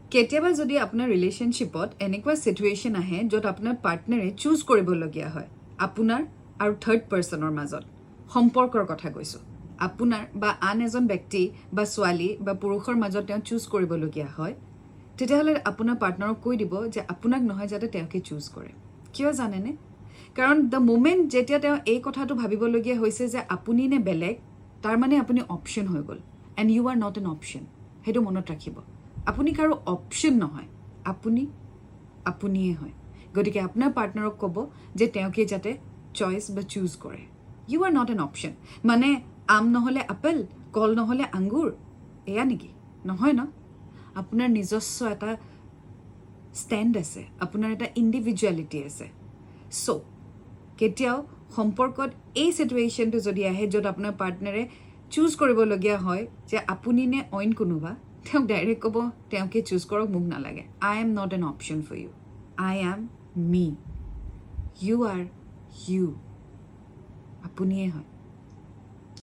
কেতিয়াবা যদি আপোনাৰ ৰিলেশ্যনশ্বিপত এনেকুৱা সিচুৱেশ্যন আহে য'ত আপোনাৰ পাৰ্টনাৰে চুজ কৰিবলগীয়া হয় আপোনাৰ আৰু থাৰ্ড পাৰ্চনৰ মাজত সম্পৰ্কৰ কথা কৈছোঁ আপোনাৰ বা আন এজন ব্যক্তি বা ছোৱালী বা পুৰুষৰ মাজত তেওঁ চুজ কৰিবলগীয়া হয় তেতিয়াহ'লে আপোনাৰ পাৰ্টনাৰক কৈ দিব যে আপোনাক নহয় যাতে তেওঁকে চুজ কৰে কিয় জানেনে কাৰণ দ্য মোমেণ্ট যেতিয়া তেওঁ এই কথাটো ভাবিবলগীয়া হৈছে যে আপুনি নে বেলেগ তাৰ মানে আপুনি অপশ্যন হৈ গ'ল and you are not an option সেইটো মনত ৰাখিব আপুনি কাৰো অপশ্যন নহয় আপুনিয়ে হয় গতিকে আপোনাৰ পাৰ্টনাৰক ক'ব যে তেওঁকে যাতে চইচ বা চুজ কৰে you are not an option মানে আম নহ'লে আপেল কল নহ'লে আঙুৰ এয়া নেকি নহয় ন আপোনাৰ নিজস্ব এটা ষ্টেণ্ড আছে আপোনাৰ এটা ইণ্ডিভিজুৱেলিটি আছে চ' কেতিয়াও সম্পৰ্কত এই চিটুৱেশ্যনটো যদি আহে য'ত আপোনাৰ পাৰ্টনাৰে চুজ কৰিবলগীয়া হয় যে আপুনি নে অইন কোনোবা তেওঁক ডাইৰেক্ট ক'ব তেওঁকে চুজ কৰক মোক নালাগে I am not an option for you I am me you are you আপুনিয়ে হয়